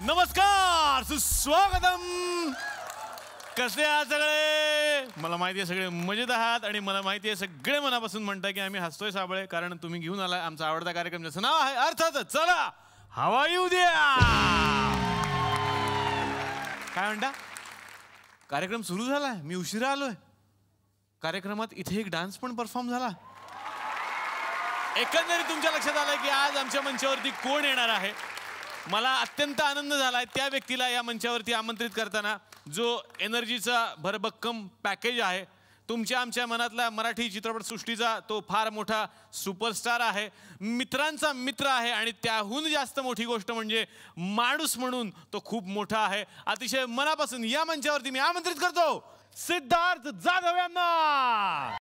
नमस्कार, सुस्वागतम. कसे आहात सगळे? मला माहिती आहे सगळे मजेत आहात आणि मला माहिती आहे सगळे मनापासून म्हणताय की आम्ही हसतोय साबळे, कारण तुम्ही घेऊन आलाय आमचा आवडता कार्यक्रम ज्याचं नाव आहे अर्थातच चला हवा येऊ द्या. काय म्हणता? कार्यक्रम सुरू झालाय, मी उशिरा आलोय. कार्यक्रमात इथे एक डान्स पण परफॉर्म झाला. एकंदरीत तुमच्या लक्षात आलंय की आज आमच्या मंचावरती कोण येणार आहे. मला अत्यंत आनंद झालाय त्या व्यक्तीला या मंचावरती आमंत्रित करताना जो एनर्जीचा भरभक्कम पॅकेज आहे. तुमच्या आमच्या मनातला मराठी चित्रपटसृष्टीचा तो फार मोठा सुपरस्टार आहे, मित्रांचा मित्र आहे आणि त्याहून जास्त मोठी गोष्ट म्हणजे माणूस म्हणून तो खूप मोठा आहे. अतिशय मनापासून या मंचावरती मी आमंत्रित करतो सिद्धार्थ जाधव यांना.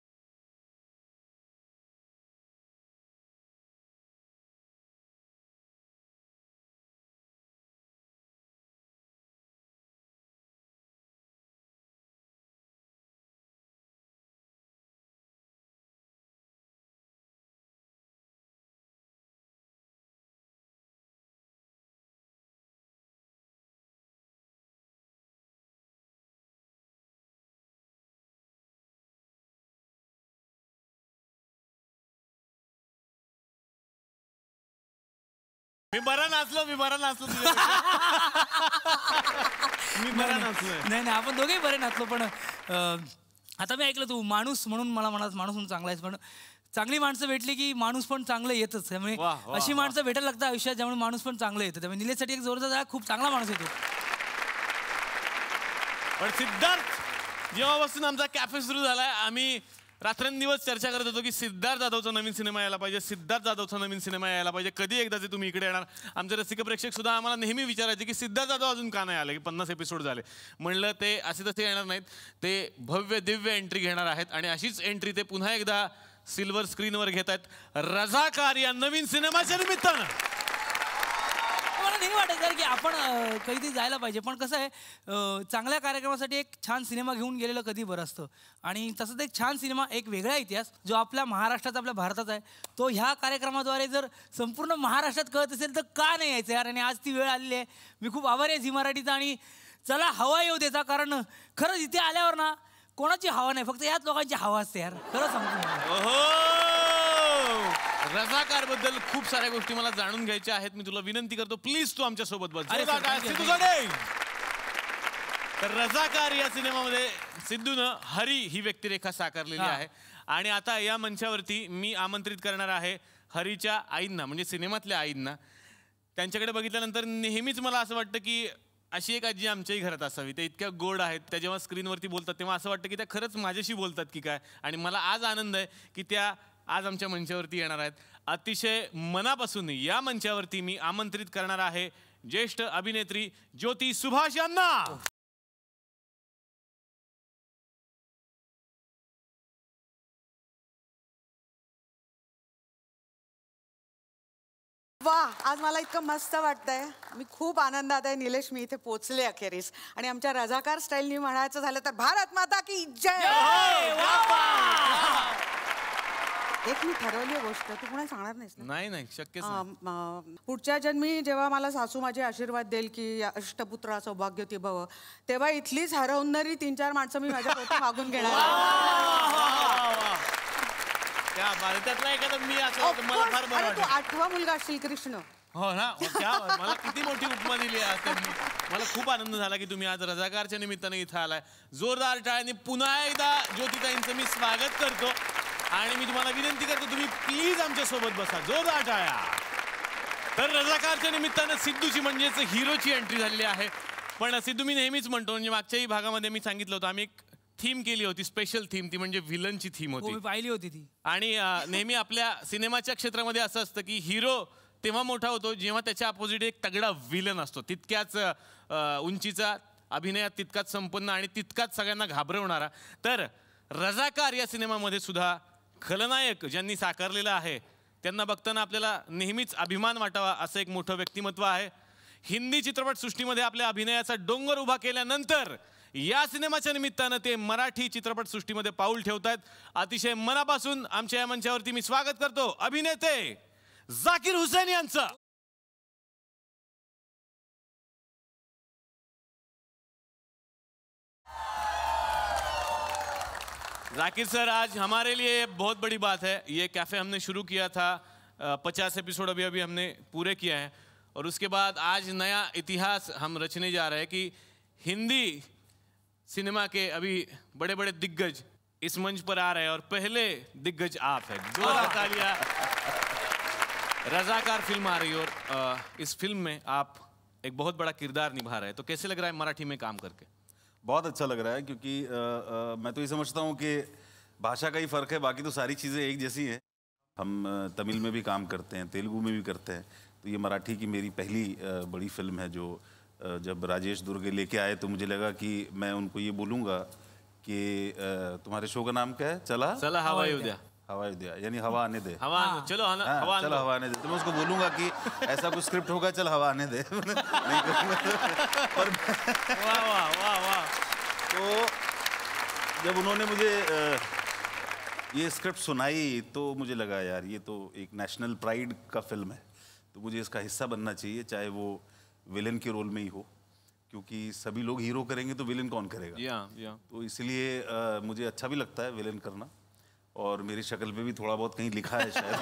मी बरा नाचलो. मी बरा नाचलो. नाही आपण दोघेही बरे नाचलो. पण आता मी ऐकलं तू माणूस म्हणून मला म्हणास माणूस म्हणून चांगला आहेस, पण चांगली माणसं भेटली की माणूस पण चांगलं येतच. त्यामुळे अशी माणसं भेटायला लागतात आयुष्यात ज्यामुळे माणूस पण चांगलं येतं. त्यामुळे निलेशसाठी एक जोरदार खूप चांगला माणूस येतो. पण सिद्धार्थ जेव्हापासून आमचा कॅफे सुरू झालाय आम्ही रात्रंदिवस चर्चा करत होतो की सिद्धार्थ जाधवचा नवीन सिनेमा यायला पाहिजे, सिद्धार्थ जाधवचा नवीन सिनेमा यायला पाहिजे, कधी एकदाचे तुम्ही इकडे येणार. आमचे रसिक प्रेक्षक सुद्धा आम्हाला नेहमी विचारायचे की सिद्धार्थ जाधव अजून का नाही आले, की 50 एपिसोड झाले. म्हणलं ते असे तसे येणार नाहीत, ते भव्य दिव्य एंट्री घेणार आहेत आणि अशीच एंट्री ते पुन्हा एकदा सिल्वर स्क्रीनवर घेत आहेत रझाकार या नवीन सिनेमाच्या निमित्तानं. मला नेहमी वाटायचं की आपण कधीतरी जायला पाहिजे, पण कसं आहे चांगल्या कार्यक्रमासाठी एक छान सिनेमा घेऊन गेलेलं कधी बरं असतं. आणि तसंच एक छान सिनेमा, एक वेगळा इतिहास जो आपल्या महाराष्ट्राचा आपल्या भारताचा आहे, तो ह्या कार्यक्रमाद्वारे जर संपूर्ण महाराष्ट्रात कळत असेल तर का नाही यायचं यार. आणि आज ती वेळ आलेली आहे. मी खूप आभारी आहे झी मराठीचा आणि चला हवा येऊ द्यायचा, कारण खरंच इथे आल्यावर ना कोणाची हवा नाही, फक्त याच लोकांची हवा असते यार. खरं सांगतो. रझाकार बद्दल खूप साऱ्या गोष्टी मला जाणून घ्यायच्या आहेत. मी तुला विनंती करतो प्लीज तू आमच्या सोबत बस. तर रझाकार या सिनेमामध्ये सिद्धूनं हरी ही व्यक्तिरेखा साकारलेली आहे आणि आता या मंचावरती मी आमंत्रित करणार आहे हरीच्या आईंना, म्हणजे सिनेमातल्या आईंना. त्यांच्याकडे बघितल्यानंतर नेहमीच मला असं वाटतं की अशी एक आजी आमच्याही घरात असावी. त्या इतक्या गोड आहेत, त्या जेव्हा स्क्रीनवरती बोलतात तेव्हा असं वाटतं की त्या खरंच माझ्याशी बोलतात की काय. आणि मला आज आनंद आहे की त्या आज आमच्या मंचावरती येणार आहेत. अतिशय मनापासून या मंचावरती मी आमंत्रित करणार आहे ज्येष्ठ अभिनेत्री ज्योती सुभाष यांना. वा, आज मला इतकं मस्त वाटतंय. मी खूप आनंदात आहे. निलेश, मी इथे पोचले अखेरीस. आणि आमच्या रझाकार स्टाईलनी म्हणायचं झालं तर भारत माता की जय. एक मी ठरवली गोष्ट, तू कोणाला सांगणार नाहीस ना? नाही शक्यच नाही. पुढच्या जन्मी जेव्हा मला सासू माझे आशीर्वाद देईल की अष्टपुत्रा सौभाग्यवती भव, तेव्हा इथलीच हरवणारी 3-4 माणसं मी माझ्या पोटी मागून घेणार. त्या भारतातला एखादा मी असं मला फार बरं वाटतं. 8वा मुलगा श्रीकृष्ण. हो ना, मला किती मोठी उपमा दिली आज त्यांनी. मला खूप आनंद झाला की तुम्ही आज रझाकारच्या निमित्ताने इथं आलाय. जोरदार टाळ्यांनी पुन्हा एकदा ज्योतिताईंचं मी स्वागत करतो आणि मी तुम्हाला विनंती करतो तुम्ही प्लीज आमच्या सोबत बसा. जोरदार टाळ्या. तर रझाकारच्या निमित्तानं सिद्धूची म्हणजेच हिरोची एंट्री झालेली आहे. पण सिद्धू मी नेहमीच म्हणतो, म्हणजे मागच्याही भागामध्ये मी सांगितलं होतं आम्ही एक थीम केली होती, स्पेशल थीम, ती म्हणजे विलनची थीम होती. पाहिली होती ती. आणि नेहमी आपल्या सिनेमाच्या क्षेत्रामध्ये असं असतं की हिरो तेव्हा मोठा होतो जेव्हा त्याच्या अपोजिट एक तगडा विलन असतो, तितक्याच उंचीचा, अभिनयात तितकाच संपन्न आणि तितकाच सगळ्यांना घाबरवणारा. तर रझाकार या सिनेमामध्ये सुद्धा खलनायक ज्यांनी साकारलेलं आहे त्यांना बघताना आपल्याला नेहमीच अभिमान वाटावा असं एक मोठं व्यक्तिमत्व आहे. हिंदी चित्रपटसृष्टीमध्ये आपल्या अभिनयाचा डोंगर उभा केल्यानंतर या सिनेमाच्या निमित्तानं ते मराठी चित्रपटसृष्टीमध्ये पाऊल ठेवतात. अतिशय मनापासून आमच्या या मंचावरती मी स्वागत करतो अभिनेते जाकीर हुसैन यांचं. जाकिर सर, आज हमारे लिए बहुत बड़ी बात है। ये कैफ़े हमने शुरू किया था, 50 एपिसोड अभी अभी हमने पूरे किए हैं, और उसके बाद आज नया इतिहास हम रचने जा रहे हैं कि हिंदी सिनेमा के अभी बड़े बड़े दिग्गज इस मंच पर आ रहे हैं, और पहले दिग्गज आप हैं। जोरदार तालियां। रजाकार फिल्म आ रही है, और इस फिल्म में आप एक बहुत बड़ा किरदार निभा रहे हैं, तो कैसे लग रहा है मराठी में काम करके? बहुत अच्छा लग रहा है, क्योंकि मैं तो ये समझता हूँ कि भाषा का ही फ़र्क है, बाकी तो सारी चीज़ें एक जैसी हैं। हम तमिल में भी काम करते हैं, तेलुगु में भी करते हैं, तो ये मराठी की मेरी पहली बड़ी फिल्म है। जो जब राजेश दुर्गे लेके आए तो मुझे लगा कि मैं उनको ये बोलूँगा कि तुम्हारे शो का नाम क्या है? चला हवा येऊ द्या। हवा दिया, यानी हवा आने दे। हवा चलो हाँ, हवा चल हवा आने दे। तो मैं उसको बोलूँगा कि ऐसा कुछ स्क्रिप्ट होगा, चल हवा आने दे। नहीं करूँगा। पर वाह वाह वाह वाह। तो जब उन्होंने मुझे ये स्क्रिप्ट सुनाई तो मुझे लगा यार ये तो एक नेशनल प्राइड का फिल्म है, तो मुझे इसका हिस्सा बनना चाहिए, चाहे वो विलेन के रोल में ही हो, क्योंकि सभी लोग हीरो करेंगे तो विलेन कौन करेगा? या तो इसलिए मुझे अच्छा भी लगता है विलेन करना, और मेरी शक्ल पे भी थोड़ा बहुत कहीं लिखा है शायद।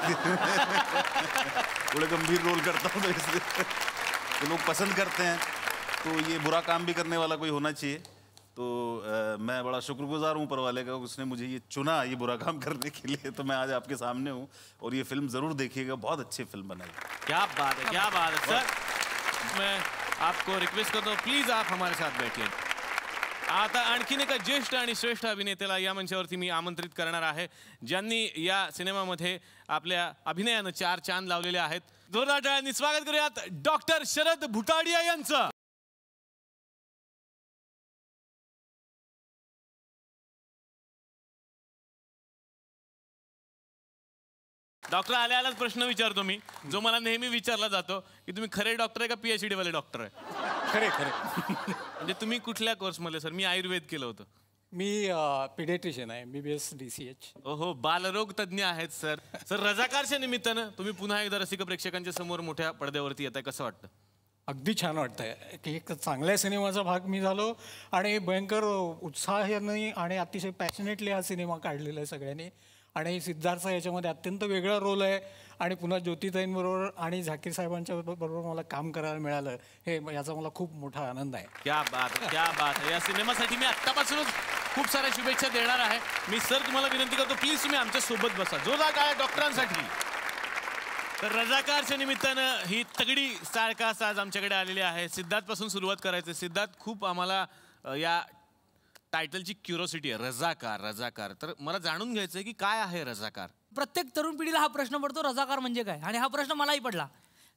थोड़े गंभीर रोल करता हूँ तो इसलिए तो लोग पसंद करते हैं, तो ये बुरा काम भी करने वाला कोई होना चाहिए। तो मैं बड़ा शुक्रगुजार हूँ ऊपर वाले का, उसने मुझे ये चुना ये बुरा काम करने के लिए, तो मैं आज आपके सामने हूँ, और ये फिल्म ज़रूर देखिएगा, बहुत अच्छी फिल्म बनाई। क्या बात है, क्या बात है सर। मैं आपको रिक्वेस्ट करतो, प्लीज आप हमारे साथ बैठिए। आता आणखीन एका ज्येष्ठ आणि श्रेष्ठ अभिनेत्याला या मंचावरती मी आमंत्रित करणार आहे, ज्यांनी या सिनेमामध्ये आपल्या अभिनयानं 4 चांद लावलेले आहेत। जोरदार टाळ्यांनी स्वागत करूयात डॉक्टर शरद भुटाडिया यांचं। डॉक्टर आल्या आल्याच प्रश्न विचारतो मी, जो मला नेहमी विचारला जातो, की तुम्ही खरे डॉक्टर आहे का PhD वाले डॉक्टर आहे? खरे म्हणजे तुम्ही कुठल्या कोर्समध्ये? सर मी आयुर्वेद केलं होतं। मी पिडियाट्रिशियन आहे, MBBS DCH. ओहो, बालरोग तज्ञ आहेत सर। सर रजाकारच्या निमित्तानं तुम्ही पुन्हा एकदा रसिक प्रेक्षकांच्या समोर मोठ्या पडद्यावरती येताय, कसं वाटतं? अगदी छान वाटतंय की एक चांगल्या सिनेमाचा भाग मी झालो, आणि भयंकर उत्साहाने आणि अतिशय पॅशनेटली हा सिनेमा काढलेला आहे सगळ्यांनी, आणि सिद्धार्थचा याच्यामध्ये अत्यंत वेगळा रोल आहे, आणि पुन्हा ज्योतिताईंबरोबर आणि झाकीर साहेबांच्या बरोबर मला काम करायला मिळालं, हे याचा मला खूप मोठा आनंद आहे. क्या बात है, क्या बात है। या सिनेमासाठी मी आत्तापासूनच खूप साऱ्या शुभेच्छा देणार आहे। मी सर तुम्हाला विनंती करतो, प्लीज तुम्ही आमच्या सोबत बसा। जोरदार टाळ्या डॉक्टरांसाठी। तर रजाकारच्या निमित्तानं ही तगडी स्टार कास्ट आज आमच्याकडे आलेली आहे। सिद्धार्थ पासून सुरुवात करायचं। सिद्धार्थ, खूप आम्हाला या टायटलची क्युरिओसिटी आहे, रजाकार रजाकार। तर मला जाणून घ्यायचं आहे की काय आहे रजाकार? प्रत्येक तरुण पिढीला हा प्रश्न पडतो, रजाकार म्हणजे काय? आणि हा प्रश्न मलाही पडला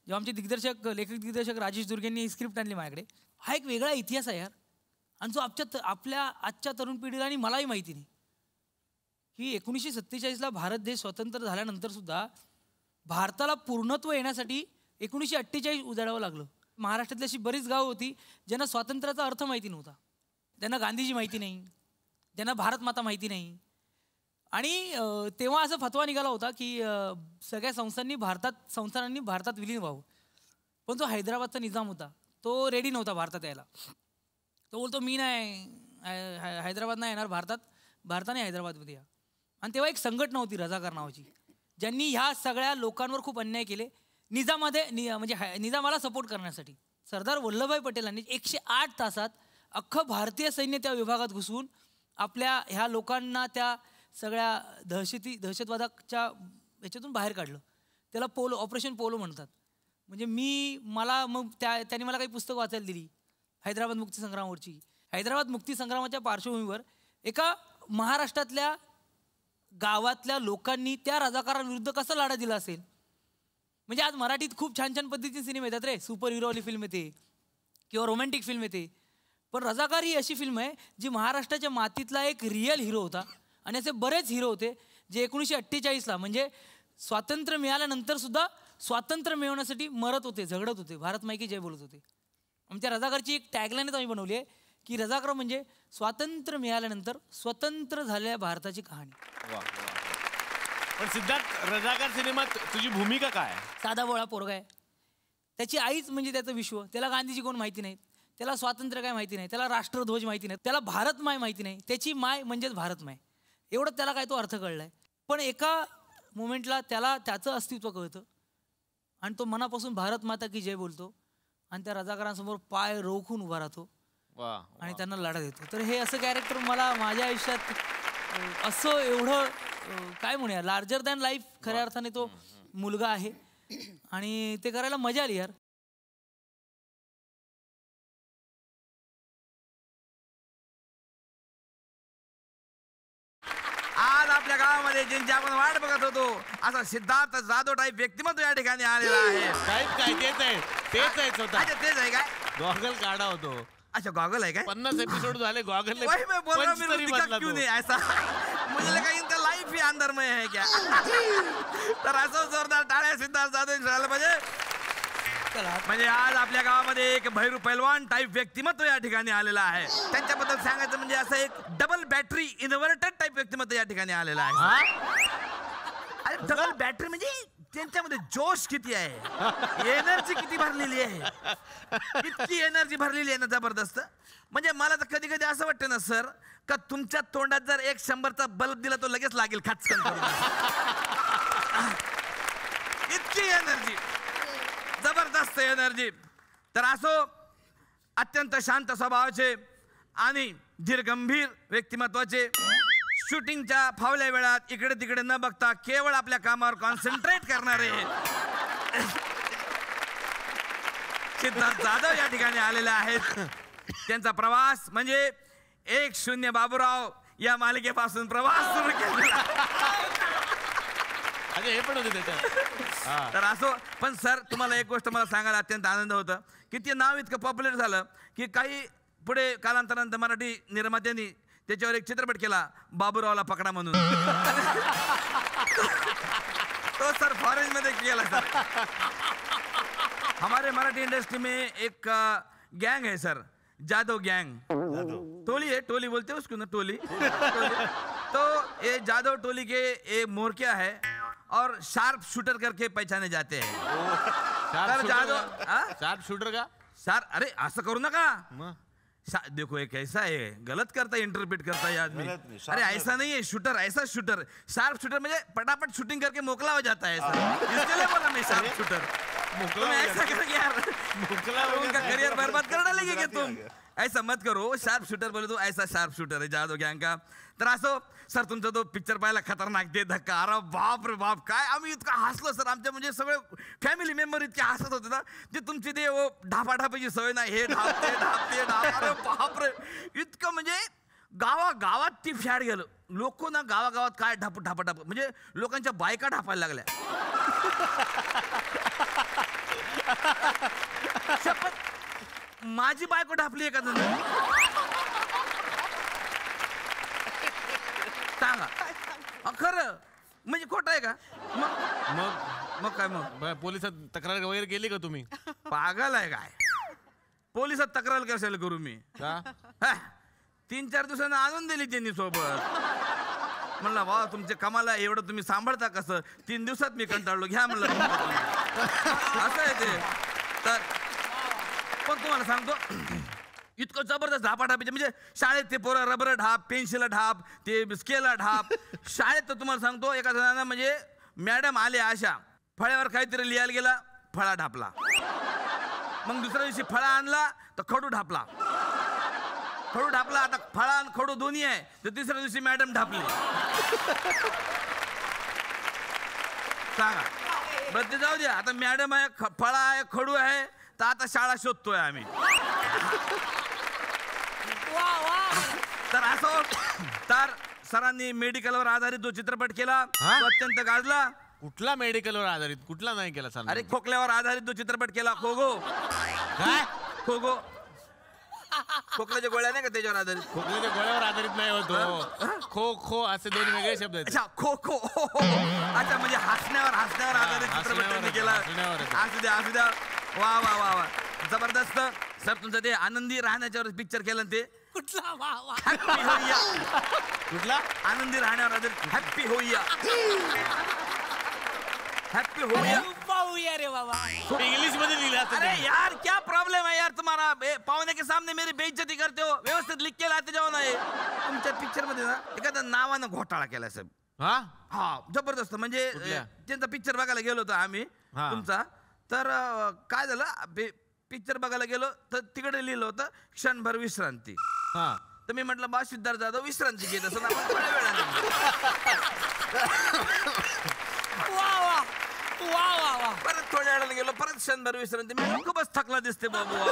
जेव्हा आमचे दिग्दर्शक लेखक दिग्दर्शक राजेश दुर्गेंनी स्क्रिप्ट आणली माझ्याकडे। हा एक वेगळा इतिहास आहे यार, आणि जो आपल्या आजच्या तरुण पिढीला आणि मलाही माहिती नाही की 1947ला भारत देश स्वतंत्र झाल्यानंतर सुद्धा भारताला पूर्णत्व येण्यासाठी 1948 उजाडावं लागलं। महाराष्ट्रातली अशी बरीच गावं होती ज्यांना स्वातंत्र्याचा अर्थ माहिती नव्हता, त्यांना गांधीजी माहिती नाही, त्यांना भारत माता माहिती नाही, आणि तेव्हा असा फतवा निघाला होता की सगळ्या संस्थांनी भारतात विलीन व्हावं, पण जो हैदराबादचा निजाम होता तो रेडी नव्हता भारतात यायला। तो बोलतो मी नाही, हैदराबाद नाही येणार, भारताने हैदराबादमध्ये या। आणि तेव्हा एक संघटना होती रजाकार नावाची, ज्यांनी ह्या सगळ्या लोकांवर खूप अन्याय केले म्हणजे निजामाला सपोर्ट करण्यासाठी। सरदार वल्लभभाई पटेलांनी 108 तासात अख्खं भारतीय सैन्य त्या विभागात घुसवून आपल्या ह्या लोकांना त्या सगळ्या दहशतवादाच्या ह्याच्यातून बाहेर काढलं। त्याला ऑपरेशन पोलो म्हणतात। म्हणजे मग त्यांनी मला काही पुस्तकं वाचायला दिली हैदराबाद मुक्तीसंग्रामावरची। हैदराबाद मुक्तीसंग्रामाच्या पार्श्वभूमीवर एका महाराष्ट्रातल्या गावातल्या लोकांनी त्या रजाकारांविरुद्ध कसा लढा दिला असेल। म्हणजे आज मराठीत खूप छान छान पद्धतीचे सिनेमे येतात रे, सुपर हिरोवाली फिल्म येते किंवा रोमॅन्टिक फिल्म येते, पण रजाकार ही अशी फिल्म आहे जी महाराष्ट्राच्या मातीतला एक रिअल हिरो होता। आणि असे बरेच हिरो होते जे 1948ला म्हणजे स्वातंत्र्य मिळाल्यानंतर सुद्धा स्वातंत्र्य मिळवण्यासाठी मरत होते, झगडत होते, भारत मायकी जय बोलत होते। आमच्या रजाकारची एक टॅगलाईनच आम्ही बनवली आहे की रजाकार म्हणजे स्वातंत्र्य मिळाल्यानंतर स्वतंत्र झालेल्या भारताची कहाणी। पण सिद्धार्थ, रजाकार सिनेमात तुझी भूमिका काय आहे? साधा बोळा पोरगा आहे, त्याची आईच म्हणजे त्याचं विश्व, त्याला गांधीजी कोण माहिती नाहीत, त्याला स्वातंत्र्य काय माहिती नाही, त्याला राष्ट्रध्वज माहिती नाही, त्याला भारत माय माहिती नाही, त्याची माय म्हणजेच भारत माय, एवढं त्याला काय तो अर्थ कळलाय. पण एका मोमेंटला त्याला त्याचं अस्तित्व कळतं आणि तो मनापासून भारत माता की जय बोलतो आणि त्या रजाकारांसमोर पाय रोखून उभा राहतो आणि त्यांना लढा देतो. तर हे असं कॅरेक्टर मला माझ्या आयुष्यात असं एवढं काय म्हणूया लार्जर दॅन लाईफ खऱ्या अर्थाने तो मुलगा आहे आणि ते करायला मजा आली यार. आज आपल्या गावामध्ये ज्यांची आपण वाट बघत होतो असा सिद्धार्थ जाधव टाईप व्यक्तिमत्व या ठिकाणी आलेला आहे. काय तेच आहे स्वतः. अच्छा तेच आहे काय? गॉगल काढा होतो. अच्छा गॉगल आहे काय? 50 एपिसोड झाले गॉगल. वही मैं बोल रहा हूँ मेरे को दिक्कत क्यों नहीं ऐसा मुझे लगा इनका लाइफ ही अंदर में है क्या. तर असं जोरदार टाळ्या सिद्धार्थ जाधव झालं म्हणजे आज आपल्या गावामध्ये एक भैरू पैलवान टाईप व्यक्तिमत्व या ठिकाणी आलेला आहे. त्यांच्याबद्दल सांगायचं म्हणजे असं एक डबल बॅटरी इन्व्हर्टर टाईप व्यक्तिमत्व या ठिकाणी आलेलं आहे. अरे डबल बॅटरी म्हणजे त्यांच्यामध्ये जोश किती आहे, एनर्जी किती भरलेली आहे, इतकी एनर्जी भरलेली आहे ना जबरदस्त. म्हणजे मला तर कधी कधी असं वाटतं ना सर का तुमच्या तोंडात जर 100चा बल्ब दिला तो लगेच लागेल खाचकन करून. इतकी एनर्जी, जबरदस्त एनर्जी. तर असो अत्यंत शांत स्वभावाचे आणि धीरगंभीर व्यक्तिमत्वाचे, शूटिंगच्या फावल्या वेळात इकडे तिकडे न बघता केवळ आपल्या कामावर कॉन्सन्ट्रेट करणारे सिद्धार्थ जाधव या ठिकाणी आलेले आहेत. त्यांचा प्रवास म्हणजे 1-0 बाबूराव या मालिकेपासून प्रवास सुरू केला. हे पण होते त्याच्यात. तर असो पण सर तुम्हाला एक गोष्ट मला सांगायला अत्यंत आनंद होता की ते नाव इतकं पॉप्युलर झालं की काही पुढे कालांतरानंतर मराठी निर्मात्यांनी त्याच्यावर एक चित्रपट केला बाबूरावला पकडा म्हणून. तो सर फॉरेन मध्ये केला सर. हमारे मराठी इंडस्ट्री में एक गैंग है सर, जादव गैंग. टोली है, टोली बोलते हैं उसको ना, टोली. तो ये जादव टोली के एक मोरकिया है और शार्प शूटर करके पहचाने जाते हैं. शार्प शूटर का सर अरे असं करू नका. देखो एक ऐसा है गलत करता है, इंटरप्रेट करता है आदमी. अरे ऐसा नहीं है शूटर, ऐसा शूटर. शार्प शूटर म्हणजे पटापट शूटिंग करके मोकला हो जाता है सर. इसके लिए बोला मैं शार्प शूटर. ऐसा करोगे यार उनका करियर बर्बाद कर डालेंगे क्या तुम. ऐसा मत करो. शार्प शूटर बोले तो ऐसा शार्प शूटर है जादव गँग का. तर असो सर तुमचा तो पिक्चर पाहायला खतरनाक दे धक्का. अरे बाप रे बाप काय आम्ही इतका हसलो सर. आमच्या म्हणजे सगळे फॅमिली मेंबर इतके हसत होते ना. ते तुमची ते ढापाढापाची सवय नाही, हे ढाप ते ढाप ते ढाप. अरे बाप रे इतकं म्हणजे गावागावात ती फॅड गेलं. लोक ना गावागावात काय ढाप ढापाढाप म्हणजे लोकांच्या बायका ढापायला लागल्या. शपथ माझी बायको ढापली का तुम्ही सांगा. खरं म्हणजे खोटं आहे का. मग काय मग पोलिसात तक्रार वगैरे केली का तुम्ही. पागल आहे काय. पोलिसात तक्रार कशाला करू मी. 3-4 दिवसांना आणून दिली त्यांनी सोबत. म्हणलं वा तुमचे कमाला एवढं तुम्ही सांभाळता कसं. 3 दिवसात मी कंटाळलो घ्या म्हणलं. असं आहे ते. तर पण तुम्हाला सांगतो इतकं जबरदस्त ढापाढापीचे म्हणजे शाळेत ते पोरं रबर ढाप, पेन्सिल ढाप, ते स्केला ढाप. शाळेत तर तुम्हाला सांगतो एका जणांना म्हणजे मॅडम आले अशा फळ्यावर काहीतरी लिहायला गेला, फळा ढापला. मग दुसऱ्या दिवशी फळा आणला तर खडू ढापला. खडू ढापला. आता फळा आणि खडू दोन्ही आहे तर तिसऱ्या दिवशी मॅडम ढापली. सांगा बरं ते जाऊ द्या. आता मॅडम आहे, फळा आहे, खडू आहे तर आता शाळा शोधतोय आम्ही. तर असो तर सरांनी मेडिकलवर आधारित जो चित्रपट केला तो अत्यंत गाजला. कुठला मेडिकलवर आधारित, कुठला नाही केला सर. अरे खोकल्यावर आधारित जो चित्रपट केला खोगो. काय खोगो खोकल्याच्या गोळ्या नाही का त्याच्यावर आधारित. खोकल्याच्या गोळ्यावर आधारित नाही होतो. खो खो असे 2 वेगळे शब्द आहेत. अच्छा खो खो. अच्छा म्हणजे हसण्यावर आधारित चित्रपट त्यांनी केला. असू द्या असू द्या. वा वा वा वा जबरदस्त. सर तुमचं ते आनंदी राहण्याच्यावर पिक्चर केलं ते कुठला वा वा हॅप्पी होईया. कुठला आनंदी राहण्यावर आधारित हॅप्पी होईया. हैप्पी होली पाहूया रे बाबा. इंग्लिश मध्ये लिहिलं असं अरे त्यांनी. यार क्या प्रॉब्लेम है यार तुम्हारा पाहुणे के सामने मेरी बेइज्जती करते हो व्यवस्थित लिख के लाते जाओ ना हे तुमच्या पिक्चर मध्ये ना एखाद्या नावानं घोटाळा केला साहेब हा हा जबरदस्त म्हणजे कुठल्या? त्यांचा पिक्चर बघायला गेलो होतो आम्ही हा. तुमचा तर काय झालं पिक्चर बघायला गेलो तर तिकडे लिहिलं होतं क्षणभर विश्रांती हा तर मी म्हटलं बा सिद्धार्थ जाधव विश्रांती घेत असं आपण थोड्या वेळाने वा वा वा वा वा. परत थोड्या वेळाने गेलो परत क्षणभर विश्रांती मी खूपच थकला दिसते बाबू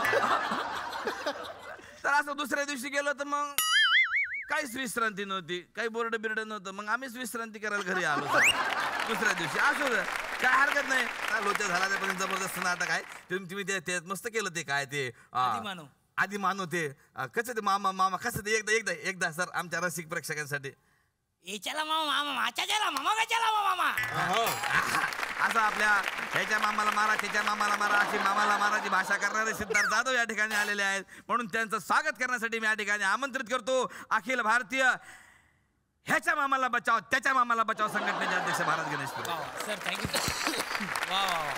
तर असं दुसऱ्या दिवशी गेलो तर मग काहीच विश्रांती नव्हती काही बोर्ड बिर्ड नव्हतं मग आम्हीच विश्रांती करायला घरी आलो दुसऱ्या दिवशी असं काय हरकत नाही लोचा झाला पण जबरदस्त नाटक आहे तुम्ही ते मस्त केलं ते काय ते आदिमानव. आदिमानव ते कसं ते मामा मामा कसं ते एकदा सर आमच्या रसिक प्रेक्षकांसाठी याच्याला मामा मामा माच्याला मामा कशाला मामा. असं आपल्या ह्याच्या मामाला मारा त्याच्या मामाला मारा अशी मामाला माराची भाषा करणारे सिद्धार्थ जाधव या ठिकाणी आलेले आहेत म्हणून त्यांचं स्वागत करण्यासाठी मी या ठिकाणी आमंत्रित करतो अखिल भारतीय ह्याच्या मामाला बचाव त्याच्या मामाला बचाव संघटनेचे अध्यक्ष भारत गणेश सर थँक्यू. वा वा वा.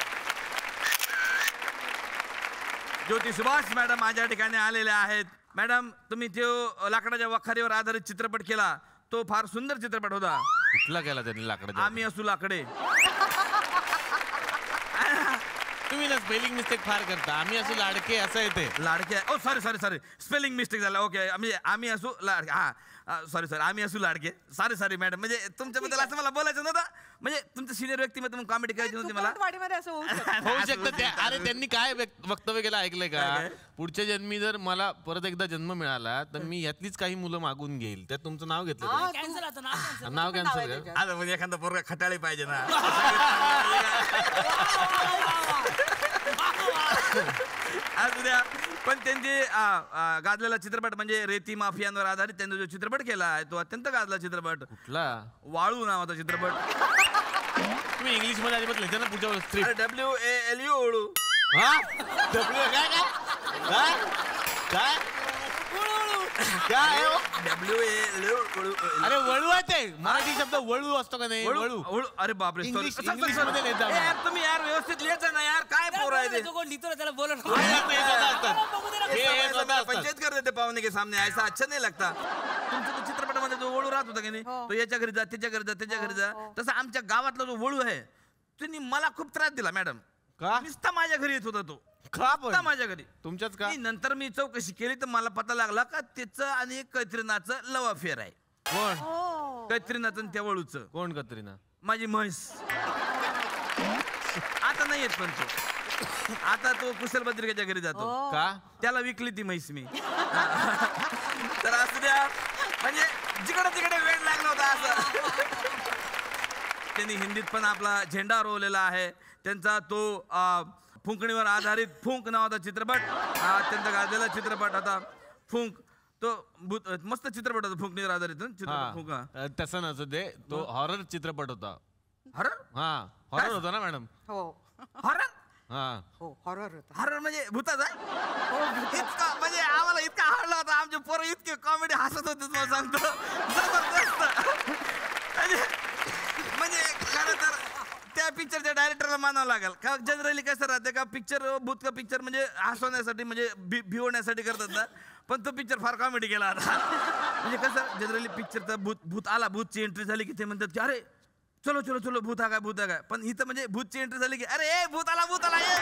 ज्योती सुभाष मॅडम माझ्या ठिकाणी आलेल्या आहेत मॅडम तुम्ही जो लाकडाच्या वखारीवर आधारित चित्रपट केला तो फार सुंदर चित्रपट होता कुठला केला त्यांनी लाकडाचा आम्ही असू लाकडे तुम्ही ना स्पेलिंग मिस्टेक फार करता आम्ही असं लाडके असं येते लाडके ओ सॉरी स्पेलिंग मिस्टेक झाला ओके म्हणजे आम्ही असू लाडके हा सॉरी आम्ही असू लाडके सॉरी मॅडम म्हणजे तुमच्याबद्दल असं मला बोलायचं नव्हतं म्हणजे तुमचं सिनियर व्यक्तिमत्व म्हणून कॉमेडी करायची नव्हती मला वाडीमध्ये असं होऊ शकतं. होऊ शकतं ते अरे त्यांनी काय वक्तव्य केलं ऐकलंय का पुढच्या जन्मी जर मला परत एकदा जन्म मिळाला तर मी यातलीच काही मुलं मागून घेईल त्यात तुमचं नाव घेतलं त्यांनी. कॅन्सल आता नाव cancel. नाव कॅन्सल कर आता म्हणजे एखादा पोरगा खटाळी पाहिजे ना असू द्या पण त्यांचे गाजलेला चित्रपट म्हणजे रेती माफियांवर आधारित त्यांनी जो चित्रपट केला आहे तो अत्यंत गाजला चित्रपट कुठला वाळू नावाचा चित्रपट तुम्ही इंग्लिश मध्ये अजिबात लिहिता ना पुढच्या स्क्रिप्ट WALU ओळू हा W काय काय काय काय आहे हो? WALU ओळू अरे वळू आहे ते मराठी शब्द वळू असतो का नाही वळू ओळू अरे बापरे sorry. English- sorry, English sorry. मध्ये लिहिता ए, यार तुम्ही यार व्यवस्थित लिहायचं ना यार काय पोर आहे ते जो कोण लिहितो ना त्याला बोला हे स्वतः असतात. बघू दे ना. हे स्वतः असतात. पंचायत कर देते पाहुणे के सामने ऐसा अच्छा नाही लागता तुमच्या तो चित्रपटामध्ये जो वळू राहत होता की नाही तो याच्या घरी जा त्याच्या घरी जा त्याच्या घरी जा तसं आमच्या गावातला जो वळू आहे त्यांनी मला खूप त्रास दिला मॅडम का नुसता माझ्या घरी येत होता तो का पण? नुसता माझ्या घरी तुमच्याच का मी नंतर मी चौकशी केली तर मला पता लागला का त्याचं आणि कैत्रिनाचं लव अफेअर आहे कोण कैत्रिनाचं आणि त्या वळूचं कोण कत्रीना माझी म्हैस आता नाही येत पण तो आता तो कुशल बद्रिकेच्या घरी जातो का त्याला विकली ती म्हैस मी तर असू द्या म्हणजे जिकडे तिकडे वेळ लागला होता असं त्यांनी हिंदीत पण आपला झेंडा रोवलेला आहे त्यांचा तो फुंकणीवर आधारित फुंक नावाचा चित्रपट अत्यंत गाजलेला चित्रपट होता फुंक तो मस्त चित्रपट होता फुंकणीवर आधारित चित्रपट फुंक हा तसं नसतं ते तो हॉरर चित्रपट होता हरर हा हॉरर होता ना मॅडम हो हरर हा हो हॉरर होता हरर म्हणजे भूताचा इतका म्हणजे आम्हाला इतका आवडला होता आमचे पोरं इतके कॉमेडी हसत होते तुम्हाला सांगतो जबरदस्त म्हणजे खरं तर त्या पिक्चरच्या डायरेक्टरला मानावं लागेल का जनरली कसं राहते का पिक्चर भूत का पिक्चर म्हणजे हसवण्यासाठी म्हणजे भिवण्यासाठी करतात ना पण तो पिक्चर फार कॉमेडी केला आता म्हणजे कसं जनरली पिक्चरचा भूत आला भूतची एंट्री झाली की ते म्हणतात की अरे चलो चलो चलो भूत आ काय पण इथं म्हणजे भूतची एंट्री झाली की अरे ए भूत आला ये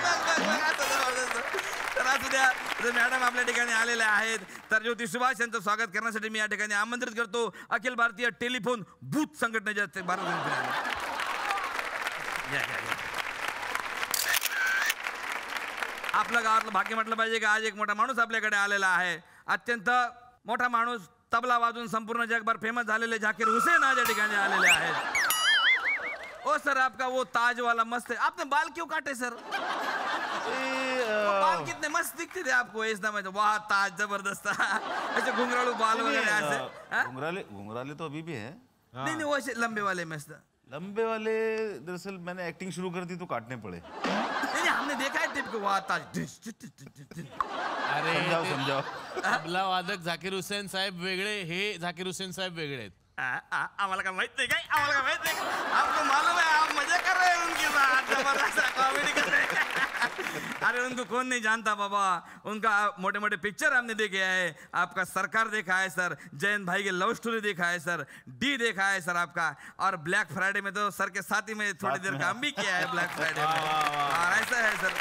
तर असू द्या मॅडम आपल्या ठिकाणी आलेल्या आहेत तर ज्योती सुभाष यांचं स्वागत करण्यासाठी मी या ठिकाणी आमंत्रित करतो अखिल भारतीय टेलिफोन भूत संघटनेच्या भारत आपल्या गावातलं भाग्य म्हटलं पाहिजे की आज एक मोठा माणूस आपल्याकडे आलेला आहे अत्यंत मोठा माणूस तबला वाजून संपूर्ण जगभर फेमस झालेले झाकीर हुसेन आज या ठिकाणी आलेले आहेत ओ सर आपका वो ताज वाला मस्त है आपने बाल क्यों काटे सर बाल कितने मस्त दिखते थे आपको ऐसा में वाह ताज जबरदस्त ऐसे घुंघरालू बाल वगैरह ऐसे घुंघराले तो अभी भी है नहीं नहीं वो ऐसे लंबे वाले मस्त लंबे वाले दरअसल मैंने एक्टिंग शुरू कर दी तो काटने पड़े नहीं हमने देखा है टिप को वाह ताज अरे समजाओ तबला वादक झाकीर हुसेन साहेब वेगळे हे झाकीर हुसेन साहेब वेगळे आहेत आम्हाला काय माहित नाही काय, आम्हाला काय माहित नाही, आपको मालूम है आप मजे कर रहे हैं उनके साथ, जबरदस्त कॉमेडी कर रहे हैं. अरे उनको कौन नहीं जानता बाबा, उनका मोटे मोटे पिक्चर हमने देखे है, आपका सरकार देखा है सर, जयंत भाई की लव स्टोरी देखा है सर, डी देखा है सर आपका, और ब्लैक फ्राइडे में तो सर के साथ ही में थोड़ी देर काम भी किया है ब्लैक फ्राइडे में. और ऐसा है सर.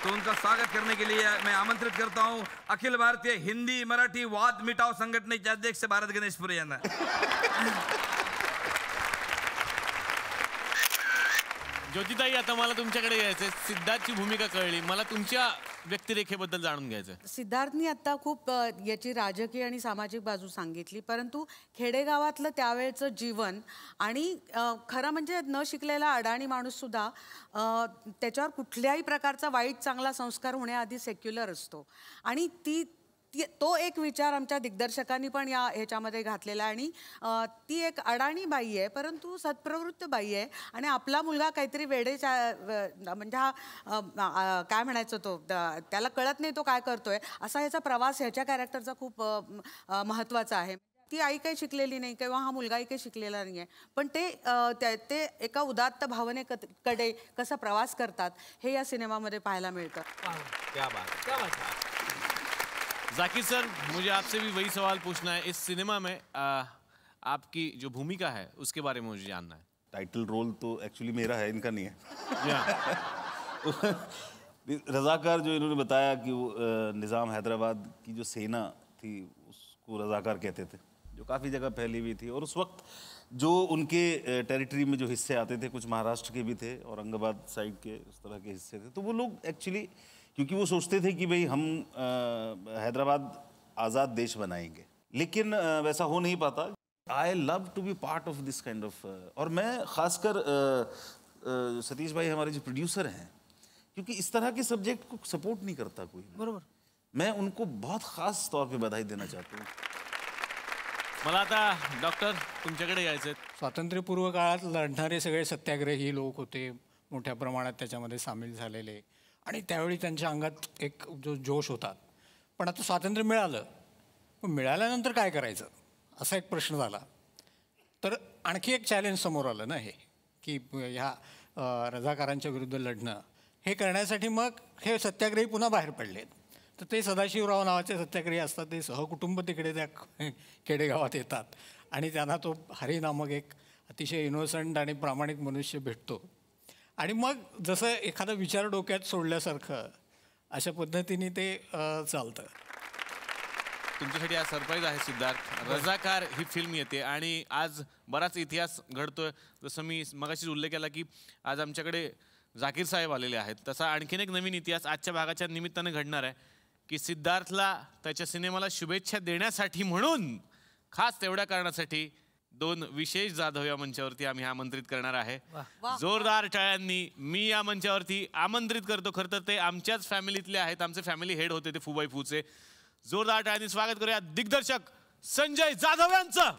तो उनका स्वागत करने के लिए मैं आमंत्रित करता हूं अखिल भारतीय हिंदी मराठी वाद मिटाव संघटनेचे अध्यक्ष भारत गणेशपुरे यांना. ज्योतिताई, आता मला तुमच्याकडे यायचंय. सिद्धार्थची भूमिका कळली, मला तुमच्या व्यक्तिरेखेबद्दल जाणून घ्यायचंय. सिद्धार्थनी आता खूप याची राजकीय आणि सामाजिक बाजू सांगितली, परंतु खेडेगावातलं त्यावेळचं जीवन आणि खरं म्हणजे न शिकलेला अडाणी माणूससुद्धा त्याच्यावर कुठल्याही प्रकारचा वाईट चांगला संस्कार होण्याआधी सेक्युलर असतो. आणि तो एक विचार आमच्या दिग्दर्शकांनी पण या ह्याच्यामध्ये घातलेला आहे. आणि ती एक अडाणी बाई आहे, परंतु सत्प्रवृत्त बाई आहे. आणि आपला मुलगा काहीतरी म्हणजे हा काय म्हणायचं, तो त्याला कळत नाही तो काय करतोय, असा ह्याचा प्रवास ह्याच्या कॅरेक्टरचा खूप महत्त्वाचा आहे. ती आई काही शिकलेली नाही किंवा हा मुलगाही काही शिकलेला नाही आहे, पण ते एका उदात्त भावनेकडे कसा प्रवास करतात हे या सिनेमामध्ये पाहायला मिळतं. क्या बात, क्या बात. जाकिर सर, मुझे आपसे भी वही सवाल पूछना है. इस सिनेमा में आपकी जो भूमिका है उसके बारे में मुझे जानना है. टाइटल रोल तो एक्चुअली मेरा है, इनका नहीं है. या. रज़ाकार जो इन्होंने बताया कि वो निज़ाम हैदराबाद की जो सेना थी उसको रज़ाकार कहते थे, जो काफ़ी जगह फैली हुई थी. और उस वक्त जो उनके टेरिटरी में जो हिस्से आते थे, कुछ महाराष्ट्र के भी थे, औरंगाबाद साइड के उस तरह के हिस्से थे, तो वो लोग एक्चुअली, क्योंकि वो सोचते थे कि भाई हम हैदराबाद आज़ाद देश बनाएंगे, लेकिन वैसा हो नहीं पाता. I love to be part of this kind of. और मैं ख़ासकर सतीश भाई हमारे जो प्रोड्यूसर हैं, क्योंकि इस तरह के सब्जेक्ट को सपोर्ट नहीं करता कोई. बरोबर. मैं उनको बहुत ख़ास तौर पे बधाई देना चाहता हूँ. मला आता डॉक्टर तुमच्याकडे यायचंय. स्वातंत्र्यपूर्व काळात लढणारे सगळे सत्याग्रही लोक होते, मोठ्या प्रमाणात त्याच्यामध्ये सामील झालेले. आणि त्यावेळी त्यांच्या अंगात एक जो जोश होता. पण आता स्वातंत्र्य मिळालं, पण मिळाल्यानंतर काय करायचं असा एक प्रश्न झाला. तर आणखी एक चॅलेंज समोर आलं ना, हे की ह्या रझाकारांच्या विरुद्ध लढणं. हे करण्यासाठी मग हे सत्याग्रही पुन्हा बाहेर पडलेत. तर ते सदाशिवराव नावाचे सत्याग्रही असतात, ते सहकुटुंब तिकडे त्या खेडेगावात येतात. आणि त्यांना तो हरी नामक एक अतिशय इनोसंट आणि प्रामाणिक मनुष्य भेटतो. आणि मग जसं एखादा विचार डोक्यात सोडल्यासारखं अशा पद्धतीने ते चालतं. तुमच्यासाठी आज सरप्राईज आहे सिद्धार्थ. रझाकार ही फिल्म येते आणि आज बराच इतिहास घडतोय. जसं मी मगाशीच उल्लेख केला की आज आमच्याकडे जाकीर साहेब आलेले आहेत, तसा आणखीन एक नवीन इतिहास आजच्या भागाच्या निमित्तानं घडणार आहे की सिद्धार्थला त्याच्या सिनेमाला शुभेच्छा देण्यासाठी म्हणून खास तेवढ्या कारणासाठी 2 विशेष जाधव या मंचावरती आम्ही आमंत्रित करणार आहे. जोरदार टाळ्यांनी मी या मंचावरती आमंत्रित करतो. खरं तर ते आमच्याच फॅमिलीतले आहेत, आमचे फॅमिली हेड होते ते फुबाई फूचे. जोरदार टाळ्यांनी स्वागत करूया दिग्दर्शक संजय जाधव यांचं.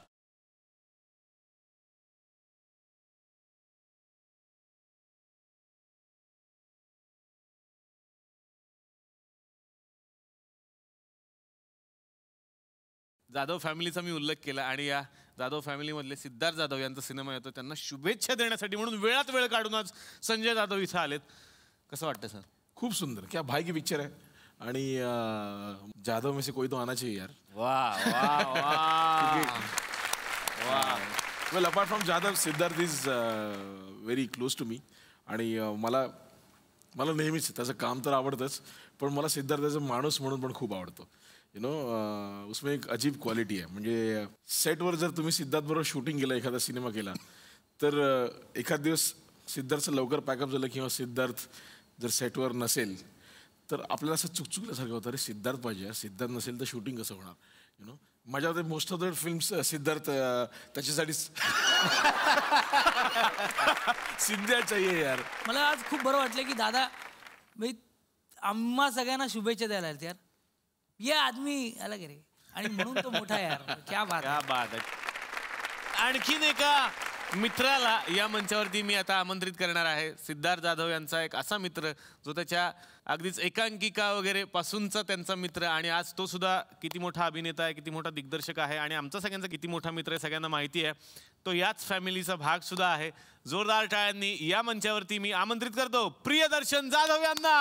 जाधव फॅमिलीचा मी उल्लेख केला आणि या जाधव फॅमिलीमधले सिद्धार्थ जाधव यांचा सिनेमा येतो, त्यांना शुभेच्छा देण्यासाठी म्हणून वेळात वेळ काढून आज संजय जाधव इथं आलेत. कसं वाटतं सर? खूप सुंदर, क्या भाई की पिक्चर है. आणि जाधव में से कोई तो आना चाहिए यार. वाह वाह वाह वाह. Well apart from Jadhav, Siddharth is very close to me. आणि मला नेहमीच त्याचं काम तर आवडतंच, पण मला सिद्धार्थाचा माणूस म्हणून पण खूप आवडतो. यू नो, उसमें एक अजीब क्वालिटी आहे. म्हणजे सेटवर जर तुम्ही सिद्धार्थ बरोबर शूटिंग केलं, एखादा सिनेमा केला, तर एखाद दिवस सिद्धार्थचं लवकर पॅकअप झालं किंवा सिद्धार्थ जर सेटवर नसेल तर आपल्याला असं चुकचुकल्यासारखं होतं, अरे सिद्धार्थ पाहिजे, सिद्धार्थ नसेल तर शूटिंग कसं होणार. यु नो, माझ्या most of the films Siddharth त्याच्यासाठीच सिद्धार्थ चाहिए यार. मला आज खूप बरं वाटलं की दादा आम्हा सगळ्यांना शुभेच्छा द्यायला आहेत यार. ये आदमी अलग रे, आणि म्हणून तो मोठा यार. क्या बात क्या बात आहे. आणखीन एका मित्राला या मंचावरती मी आता आमंत्रित करणार आहे. सिद्धार्थ जाधव यांचा एक असा मित्र जो त्याच्या अगदीच एकांकिका वगैरे पासूनचा त्यांचा मित्र, आणि आज तो सुद्धा किती मोठा अभिनेता आहे, किती मोठा दिग्दर्शक आहे, आणि आमचा सगळ्यांचा किती मोठा मित्र आहे सगळ्यांना माहिती आहे. तो याच फॅमिलीचा भाग सुद्धा आहे. जोरदार टाळ्यांनी या मंचावरती मी आमंत्रित करतो प्रियदर्शन जाधव यांना.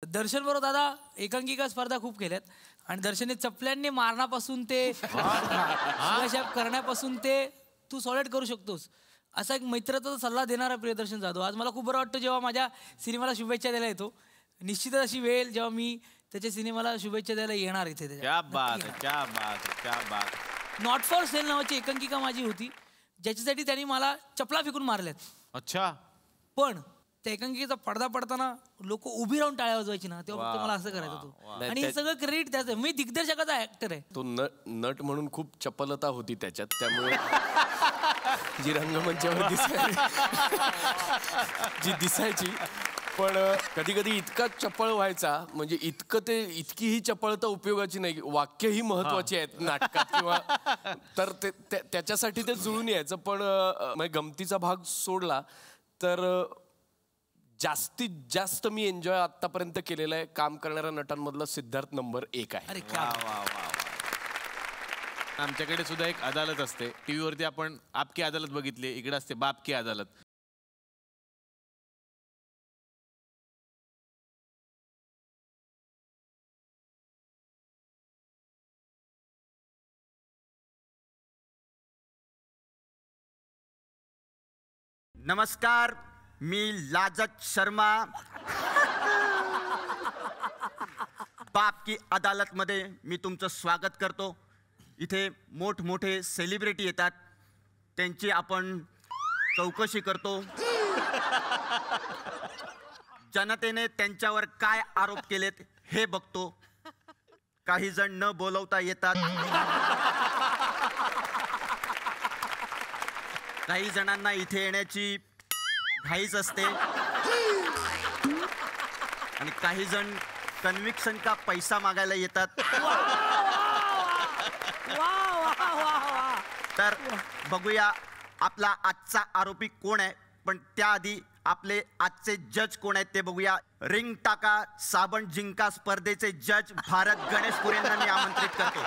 दर्शन बरोबर दादा एकांकिका स्पर्धा खूप केल्यात, आणि दर्शनने चपल्यांनी मारण्यापासून ते शिवाशाप करण्यापासून ते तू सॉलिड करू शकतोस असा एक मित्राचा सल्ला देणारा प्रियदर्शन जाधव. आज मला खूप बरं वाटतं जेव्हा माझ्या सिनेमाला शुभेच्छा द्यायला येतो. निश्चितच अशी वेळ जेव्हा मी त्याच्या सिनेमाला शुभेच्छा द्यायला येणार इथे. क्या बात है, क्या बात है, क्या बात. नॉट फॉर सेल नावाची एकांकिका माझी होती, ज्याच्यासाठी त्यांनी मला चपला फेकून मारल्यात. अच्छा. पण त्या एकांकिकेचा पडदा पडताना लोक उभी राहून टाळ्या वाजवायची ना, तेव्हा फक्त मला असं करायचं होतं. आणि हे सगळं क्रेडिट त्याचं. मी दिग्दर्शकाचा ऍक्टर आहे. तो नट म्हणून खूप चपलता होती त्याच्यात, त्यामुळे जी रंगमंचावर जी दिसायची, पण कधी कधी इतका चपळ व्हायचा, म्हणजे इतकी ही चपळता उपयोगाची नाही. वाक्यही महत्वाची आहेत नाटकात किंवा तर त्याच्यासाठी ते जुळून यायचं. पण गमतीचा भाग सोडला तर जास्तीत जास्त मी एन्जॉय आतापर्यंत केलेलं आहे काम करणाऱ्या नटांमधला सिद्धार्थ नंबर 1 आहे. अरे क्या आमच्याकडे सुद्धा एक अदालत असते. टीव्हीवरती आपण आपकी अदालत बघितली, इकडे असते बाप की अदालत. नमस्कार, मी लाजत शर्मा. बाप की अदालत मध्ये मी तुमचं स्वागत करतो. इथे मोठमोठे सेलिब्रिटी येतात, त्यांची आपण चौकशी करतो. जनतेने त्यांच्यावर काय आरोप केलेत हे बघतो. काही जण न बोलवता येतात, काही जणांना इथे येण्याची घाईच असते, आणि काही जण कन्व्हिक्शन का पैसा मागायला येतात. तर बघूया आपला आजचा आरोपी कोण आहे. पण त्याआधी आपले आजचे जज कोण आहेत ते बघूया. रिंग टाका साबण जिंका स्पर्धेचे जज भारत गणेशपुरे यांना मी आमंत्रित करतो.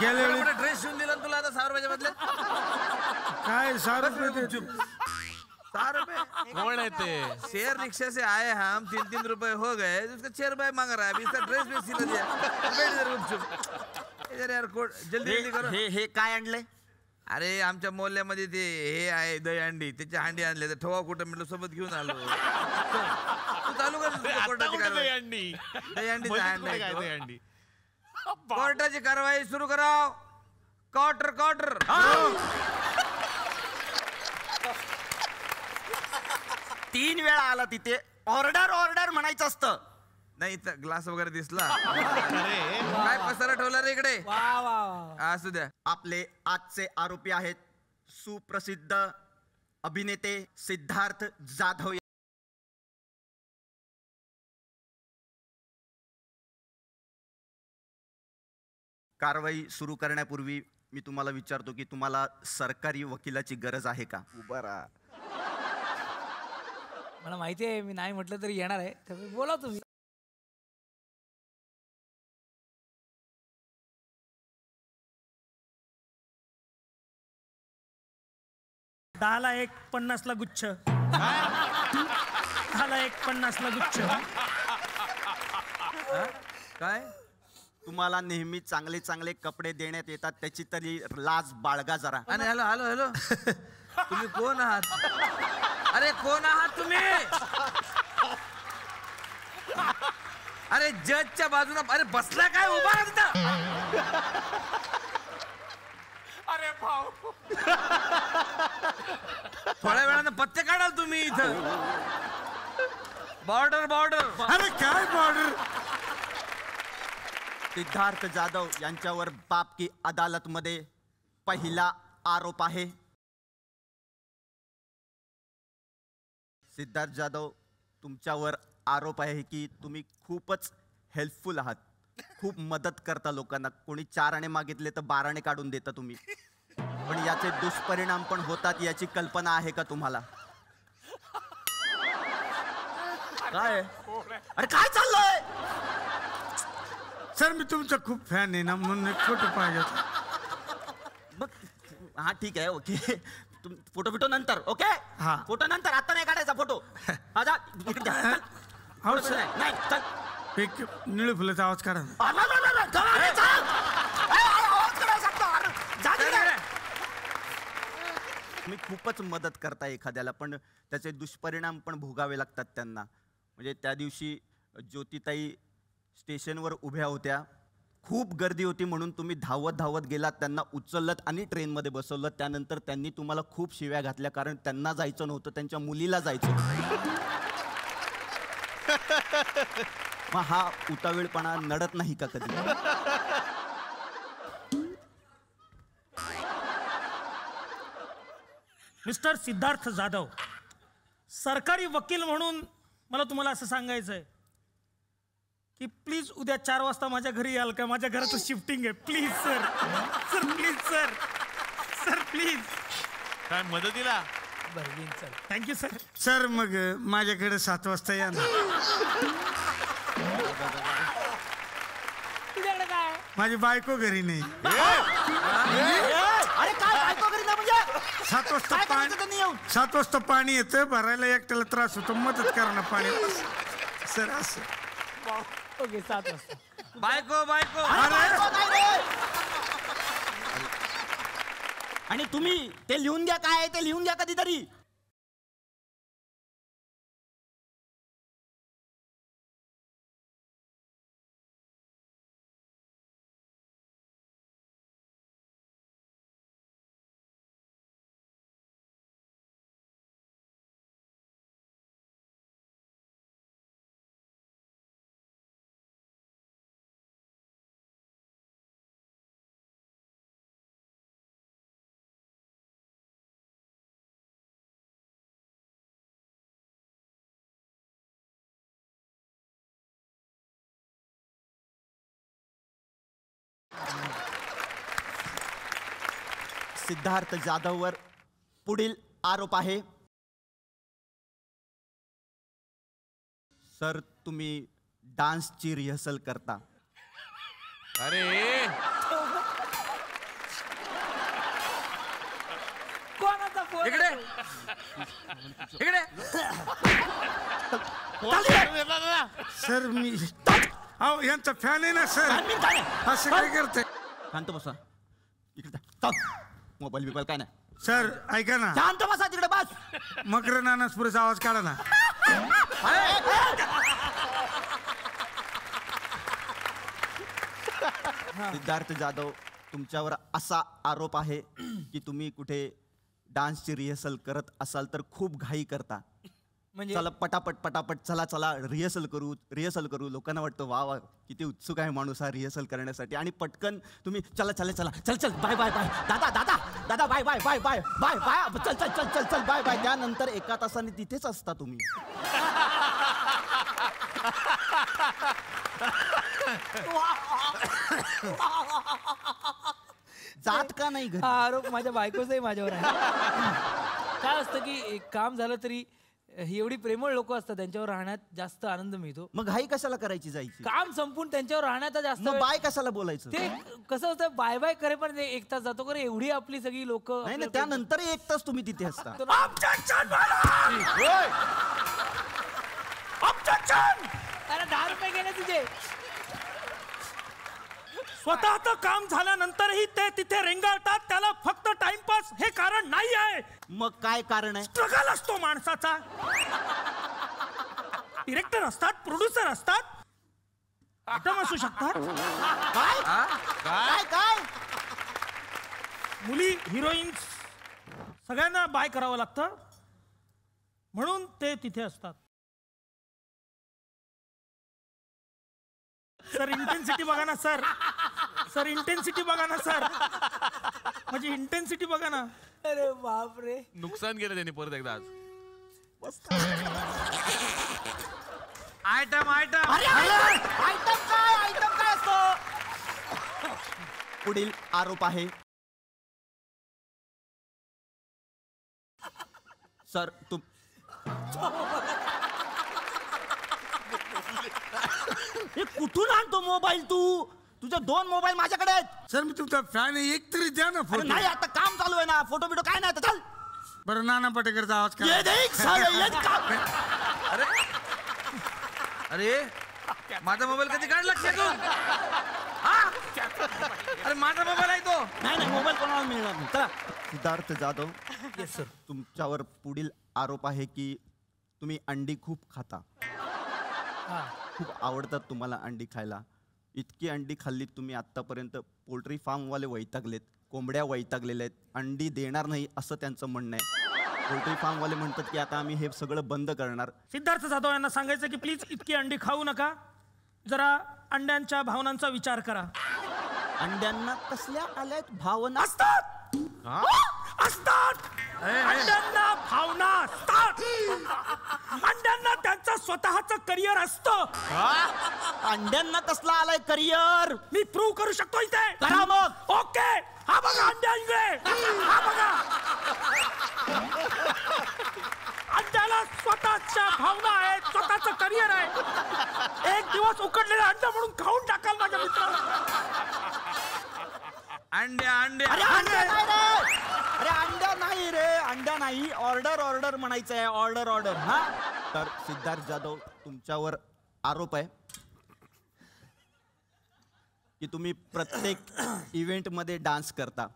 ड्रेस शिवून दिला तुला आता 6 रुपयाच्या बदल्यात. काय 6 रुपये? 6 रुपये कोण आहे ते? शेयर रिक्शा से आए हम, 3-3 रुपए हो गए, उसका 6 रुपए मांग रहा है. अभी इसका ड्रेस भी सिला दिया. बैठ इधर गुपचुप. इधर यार कोट जल्दी जल्दी करो. हे काय आणलंय? अरे आमच्या मोहल्ल्यामध्ये ते हे आहे दही अंडी, त्याची हांडी आणले तर ठेवा कुठं म्हटलं सोबत घेऊन आलो. तू चालू कर कोर्टाची कारवाई. दही अंडी कोर्टाची कारवाई सुरू करा. क्वार्टर 3 वेळा आला तिथे. ऑर्डर म्हणायचं असतं. नाही तर ग्लास वगैरे दिसला. काय पसारा ठेवला रे इकडे. असू द्या. आपले आजचे आरोपी आहेत सुप्रसिद्ध अभिनेते सिद्धार्थ जाधव. कारवाई सुरू करण्यापूर्वी मी तुम्हाला विचारतो की तुम्हाला सरकारी वकिलाची गरज आहे का? उभा राहा. मला माहिती आहे मी नाही म्हटलं तरी येणार आहे, तर बोला तुम्ही. दहाला 1 50ला गुच्छ. 10ला 1 50ला गुच्छ. काय तुम्हाला नेहमी चांगले चांगले कपडे देण्यात येतात, त्याची तरी लाज बाळगा जरा. आणि हॅलो तुम्ही कोण आहात? अरे कोण आहात तुम्ही? अरे जजच्या बाजूला अरे बसला काय उभा आहे तिथं? अरे भाऊ थोड्या वेळानं पत्ते काढाल तुम्ही इथं. Border border. अरे काय बॉर्डर. सिद्धार्थ जाधव यांच्यावर बाप की अदालत मध्ये पहिला आरोप आहे. सिद्धार्थ जाधव, तुमच्यावर आरोप आहे की तुम्ही खूपच हेल्पफुल आहात, खूप मदत करता लोकांना. कोणी 4 आणे मागितले तर 12 आणे काढून देता तुम्ही. पण याचे दुष्परिणाम पण होतात याची कल्पना आहे का तुम्हाला? काय अरे काय चाललंय? सर मी तुमचा खूप फॅन आहे ना, म्हणून एक फोटो पाहिजे होता. मग हा ठीक आहे, ओके. फोटो बिटो नंतर, ओके. हा. फोटो नंतर, आता नाही काढायचा फोटो. हा, जा. इकडे जा. चल. हो फोटो सर. नाही, चल. एक निळू फुलाचा आवाज काढा ना. तुम्ही खूपच मदत करता एखाद्याला, पण त्याचे दुष्परिणाम पण भोगावे लागतात त्यांना. म्हणजे त्या दिवशी ज्योतिताई स्टेशनवर उभ्या होत्या, खूप गर्दी होती म्हणून तुम्ही धावत धावत गेलात, त्यांना उचललत आणि ट्रेनमध्ये बसवलं. त्यानंतर त्यांनी तुम्हाला खूप शिव्या घातल्या, कारण त्यांना जायचं नव्हतं, त्यांच्या मुलीला जायचं होतं. मग हा उतावीळपणा नडत नाही का कधी? मिस्टर सिद्धार्थ जाधव, सरकारी वकील म्हणून मला तुम्हाला असं सांगायचं आहे की प्लीज उद्या 4 वाजता माझ्या घरी याल का? माझ्या घराचं शिफ्टिंग आहे. Please sir, sir please sir, sir please. काय मदतीला? बरं येईन चल. Thank you sir. सर मग माझ्याकडे 7 वाजता या ना. तुझ्याकडे काय? माझी बायको घरी नाही. अरे काय बायको घरी ना म्हणजे? 7 वाजता काय पाणी, करायचं त्यांनी येऊन? 7 वाजता पाणी येतं, भरायला एकट्याला त्रास होतो, मदत करा ना पाणी. सर असं. ओके 7 वाजता. बायको बायको. बायको नाही रे. आणि तुम्ही ते लिहून घ्या, काय आहे ते लिहून घ्या कधीतरी. सिद्धार्थ जाधववर पुढील आरोप आहे. सर, तुम्ही डान्सची रिहर्सल करता. अरे कोणाचा फोन? इकडे इकडे. सर मी अहो यांचा फॅन आहे ना सर. असं काय करते? शांत बसा. इकडे जा. मोबाईल बिबाईल काय नाही. सर ऐका ना, शांत बसा तिकडे बस. मकर नानासपुरेचा आवाज काढा ना. सिद्धार्थ जाधव, तुमच्यावर असा आरोप आहे की तुम्ही कुठे डान्सची रिहर्सल करत असाल तर खूप घाई करता. म्हणजे चला पटापट पटापट, चला चला रिहर्सल करू. लोकांना वाटतं वा वा किती उत्सुक आहे माणूस हा रिहर्सल करण्यासाठी. आणि पटकन तुम्ही चला चला चला चल चल बाय बाय बाय दादा दादा दादा bye bye bye bye bye bye चल चल चल चल चल बाय बाय. त्यानंतर 1 तासाने तिथेच असता तुम्ही. जात का नाही घरी? हा आरोप माझ्या बायकोचाही माझ्यावर आहे. काय असतं की एक काम झालं तरी ही एवढी प्रेमळ लोक असतात, त्यांच्यावर राहण्यात जास्त आनंद मिळतो. मग घाई कशाला करायची जायची? काम संपून त्यांच्यावर राहण्यात जास्त मग बाय कशाला बोलायचं? ते कसं होतं, बाय बाय करे पण 1 तास जातो. करे एवढी आपली सगळी लोक नाही ना, त्यानंतर 1 तास तुम्ही तिथे असता. अरे 10 रुपये गेले तुझे. स्वतःचं काम झाल्यानंतरही ते तिथे रेंगाळतात. त्याला फक्त टाइमपास हे कारण नाही आहे. मग काय कारण आहे? स्ट्रगल असतो माणसाचा. डिरेक्टर असतात, प्रोड्युसर असतात, आयटम असू शकतात. काय काय काय? मुली हिरोईन्स सगळ्यांना बाय करावं लागतं, म्हणून ते तिथे असतात. सर इंटेन्सिटी बघा ना सर, सर इंटेन्सिटी बघा ना सर, माझी इंटेन्सिटी बघा ना. अरे बापरे, नुकसान केलं त्यांनी परत एकदा आज. आयटम आयटम आयटम काय असतो? पुढील आरोप आहे सर कुठून आणतो मोबाईल तू? तुझे 2 मोबाईल माझ्याकडे आहेत. सर मी तुमचा फॅन आहे, एक तरी द्या ना अरे फोटो. नाही, आता काम चालू आहे ना, फोटो बिटो काय नाही आता, चल. बरं नाना पाटेकरचा आवाज ये काय? देख साले, ये काम. अरे माझा मोबाईल कधी काढला लक्षातून? अरे माझा मोबाईल आहे तो. नाही नाही, मोबाईल कोणाला मिळणार नाही. चला. सिद्धार्थ जाधव, येस सर, तुमच्यावर पुढील आरोप आहे की तुम्ही अंडी खूप खाता. खूप आवडतात तुम्हाला अंडी खायला. इतकी अंडी खाल्ली तुम्ही आत्तापर्यंत पोल्ट्री फार्मवाले वैतागलेत, कोंबड्या वैतागलेल्या आहेत, अंडी देणार नाही असं त्यांचं म्हणणं आहे. पोल्ट्री फार्मवाले म्हणतात की आता आम्ही हे सगळं बंद करणार. सिद्धार्थ जाधव यांना सांगायचं की प्लीज इतकी अंडी खाऊ नका, जरा अंड्यांच्या भावनांचा विचार करा. अंड्यांना कसल्या आल्यात भावना? असतात असतात अंड्यांना भावना असतात. अंड्यांना त्यांचं स्वतःचं करिअर असतं. अंड्यांना कसला आलाय करिअर? मी प्रूव्ह करू शकतो इथे. करा मग. ओके, हा बघा अंड्या इकडे, हा बघा. अंड्याला स्वतःच्या भावना आहेत, स्वतःचं करिअर आहे. एक दिवस उकडलेलं अंड म्हणून खाऊन टाकाल माझ्या मित्राला. अंड्या अंड्या अरे अंड्या नाही रे, अरे अंड्या नाही रे, अंड्या नाही, ऑर्डर ऑर्डर म्हणायचं आहे, ऑर्डर ऑर्डर. हा, तर सिद्धार्थ जाधव, तुमच्यावर आरोप आहे की तुम्ही प्रत्येक इव्हेंटमध्ये डान्स करता,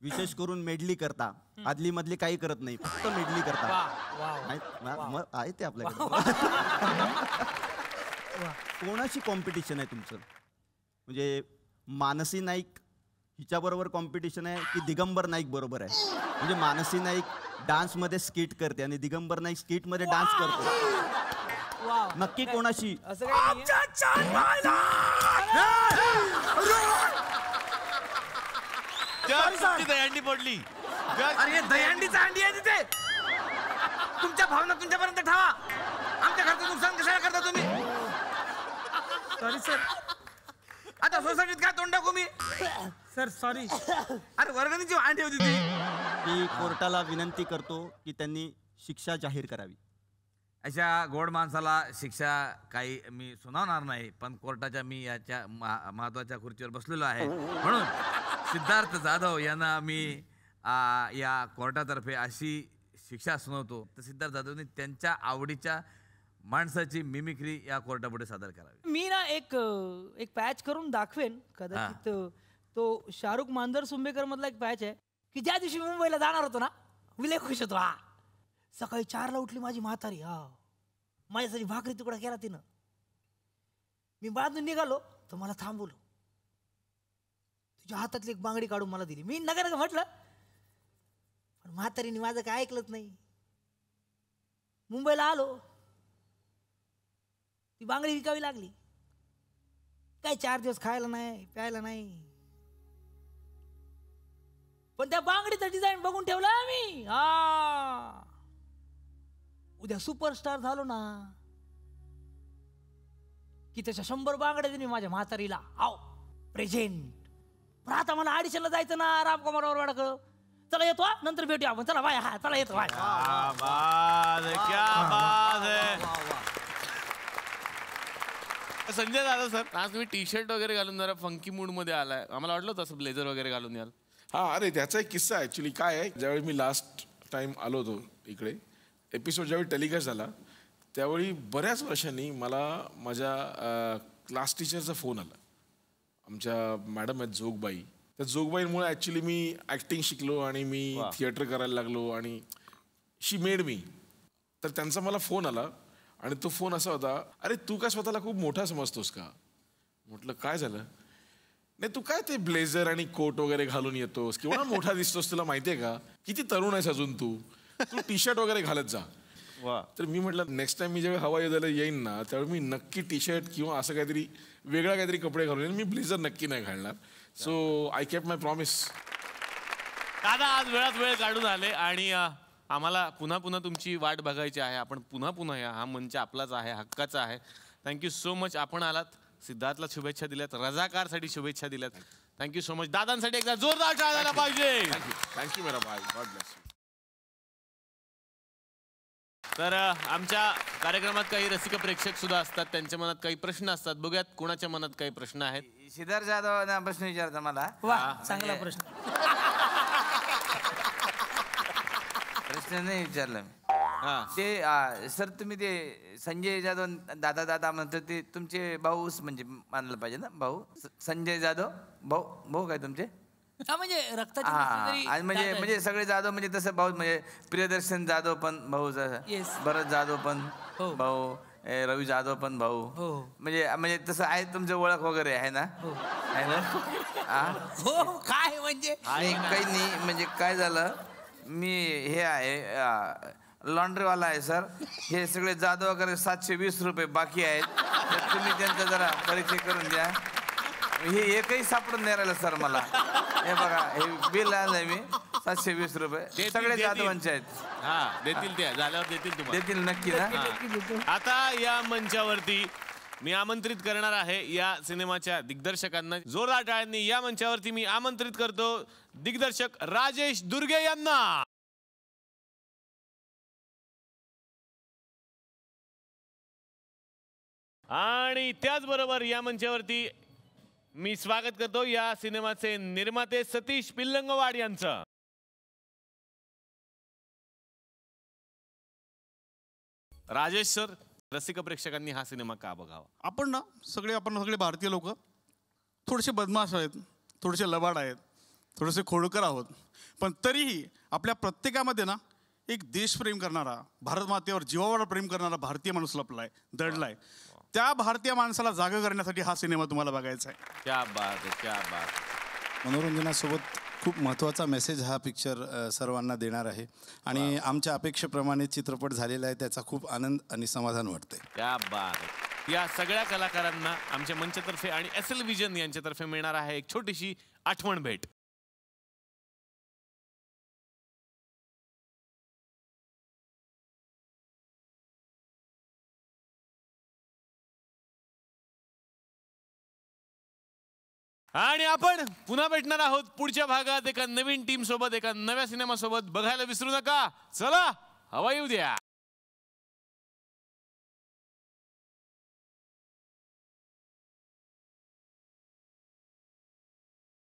विशेष करून मेडली करता. आदली मधली काही करत नाही, फक्त मेडली करता. मग आहे ते आपल्याकडे. कोणाशी कॉम्पिटिशन आहे तुमचं? म्हणजे मानसी नाईक हिच्याबरोबर कॉम्पिटिशन आहे की दिगंबर नाईक बरोबर आहे? म्हणजे मानसी नाईक डान्समध्ये स्किट करते आणि दिगंबर नाईक स्किटमध्ये डान्स करतो. नक्की कोणाशी? असं काही दहीहंडी पडली. अरे दहीहंडीचा अंडी आहे तिथे. तुमच्या भावना तुमच्यापर्यंत ठेवा. आमच्या घरचं नुकसान कशाला करता तुम्ही? Sorry sir. आता सोसायटीत काय तोंड टाकू मी? Sir sorry. अरे वर्गणीची अंडी होती ती. मी कोर्टाला विनंती करतो की त्यांनी शिक्षा जाहीर करावी. अशा गोड माणसाला शिक्षा काही मी सुनावणार नाही, पण कोर्टाच्या मी याच्या महत्वाच्या खुर्चीवर बसलेलो आहे, म्हणून सिद्धार्थ जाधव यांना मी या कोर्टातर्फे अशी शिक्षा सुनावतो. तर सिद्धार्थ जाधवने त्यांच्या आवडीच्या माणसाची मिमिक्री या कोर्टापुढे सादर करावी. मी ना एक पॅच करून दाखवेन कदाचित. तो शाहरुख मांजर सुंबेकर मधला एक पॅच आहे की ज्या दिवशी मुंबईला जाणार होतो ना, विले खुश होतो. हा, सकाळी 4ला उठली माझी म्हातारी. हा, माझ्यासाठी भाकरी तुकडा केला तिनं. मी बाळातून निघालो तर मला थांबवलं, तुझ्या हातातली एक बांगडी काढून मला दिली. मी नका नका म्हटलं, पण म्हातारीने माझं काय ऐकलंच नाही. मुंबईला आलो, ती बांगडी विकावी लागली. काय 4 दिवस खायला नाही, प्यायला नाही, पण त्या बांगडीचं डिझाईन बघून ठेवलं मी. हा, उद्या सुपरस्टार झालो ना की त्याच्या 100 बांगड्या दिली माझ्या म्हातारीला. आओ प्रेझेंट. पण आता मला ऑडिशनला जायचं ना रामकुमार वरवाडाकडं. चला येतो, नंतर भेटूया आपण. चला बाय. हा चला येतो बाय. संजय दादा सर, आज तुम्ही टी शर्ट वगैरे घालून जरा फंकी मूड मध्ये आलाय. आम्हाला वाटलं होतं असं ब्लेझर वगैरे घालून याल. हा, अरे त्याचा एक किस्सा ॲक्च्युली काय आहे, ज्यावेळी मी लास्ट टाइम आलो होतो इकडे, एपिसोड ज्यावेळी टेलिकास्ट झाला त्यावेळी बऱ्याच वर्षांनी मला माझ्या क्लास टीचरचा फोन आला. आमच्या मॅडम आहेत जोगबाई. त्या जोगबाईंमुळे ॲक्च्युली मी ॲक्टिंग शिकलो आणि मी थिएटर करायला लागलो आणि शी मेड मी. तर त्यांचा मला फोन आला आणि तो फोन असा होता, अरे तू काय स्वतःला खूप मोठा समजतोस का? म्हटलं काय झालं? नाही तू काय ते ब्लेझर आणि कोट वगैरे घालून येतोस केवढा मोठा दिसतोस तुला माहितीये का किती तरुण आहेस अजून तू टी शर्ट वगैरे घालत जा. तर मी म्हटलं नेक्स्ट टाइम मी जेव्हा हवाई दलाला येईन ना त्यावेळी मी नक्की टी शर्ट किंवा असं काहीतरी वेगळा काहीतरी कपडे घालून येईन. मी ब्लेझर नक्की नाही घालणार. So I kept my promise. दादा आज वेळात वेळ काढून आले आणि आम्हाला पुन्हा पुन्हा तुमची वाट बघायची आहे. आपण पुन्हा पुन्हा या. हा मंच आपलाच आहे, हक्काचा आहे. Thank you so much. आपण आलात, सिद्धार्थला शुभेच्छा दिल्यात, रजाकारसाठी शुभेच्छा दिल्यात. Thank you so much. दादांसाठी एकदा जोरदार टाळ्या झाला पाहिजे. थँक्यू मेरा भाई. God bless you. तर आमच्या कार्यक्रमात काही रसिक प्रेक्षक सुद्धा असतात, त्यांच्या मनात काही प्रश्न असतात. बघूयात कोणाच्या मनात काही प्रश्न आहेत. सिद्धार्थ जाधव प्रश्न विचारता मला. वा चांगला प्रश्न. प्रश्न नाही विचारला मी. ते सर तुम्ही ते संजय जाधव दादा दादा म्हणतो ते तुमचे भाऊच म्हणजे मानलं पाहिजे ना. भाऊ संजय जाधव भाऊ काय तुमचे. म्हणजे रक्ताची आणि म्हणजे सगळे जाधव म्हणजे तसं भाऊ म्हणजे प्रियदर्शन जाधव पण भाऊ, भरत जाधव पण भाऊ, रवी जाधव पण भाऊ. म्हणजे तसं आहे तुमचं ओळख वगैरे आहे ना. आहे ना. काय म्हणजे काही नाही म्हणजे काय झालं मी हे आहे लॉन्ड्रीवाला आहे सर. हे सगळे जाधव वगैरे 720 रुपये बाकी आहेत. तर तुम्ही त्यांचा जरा परिचय करून द्या. हे एकही सापडून नाही राहिलं सर मला. हे बघा हे बिल आणलंय मी 720 रुपये. सगळे जाधवांचे आहेत. हा देतील त्या झाल्यावर देतील तुम्हाला. देतील नक्की ना. आता या मंचावरती मी आमंत्रित करणार आहे या सिनेमाच्या दिग्दर्शकांना. जोरदार टाळ्यांनी या मंचावरती मी आमंत्रित करतो दिग्दर्शक राजेश दुर्गे यांना. आणि त्याचबरोबर या मंचावरती मी स्वागत करतो या सिनेमाचे निर्माते सतीश पिल्लंगवाड यांचं. राजेश सर, रसिक प्रेक्षकांनी हा सिनेमा का बघावा. आपण सगळे भारतीय लोक थोडेसे बदमाश आहेत, थोडेसे लबाड आहेत, थोडेसे खोडकर आहोत. पण तरीही आपल्या प्रत्येकामध्ये ना एक देशप्रेम करणारा, भारत मातेवर जीवावर प्रेम करणारा भारतीय माणूस लपलाय, दडलाय. त्या भारतीय माणसाला जागा करण्यासाठी हा सिनेमा तुम्हाला बघायचा आहे. क्या बात आहे, क्या बात. मनोरंजनासोबत खूप महत्त्वाचा मेसेज हा पिक्चर सर्वांना देणार आहे आणि आमच्या अपेक्षेप्रमाणे चित्रपट झालेला आहे. त्याचा खूप आनंद आणि समाधान वाटते. क्या बात आहे. या सगळ्या कलाकारांना आमच्या मंचातर्फे आणि SL विजन यांच्यातर्फे मिळणार आहे एक छोटीशी आठवण भेट. आणि आपण पुन्हा भेटणार आहोत पुढच्या भागात एका नवीन टीम सोबत, एका नव्या सिनेमा सोबत. बघायला विसरू नका. चला हवा येऊ द्या.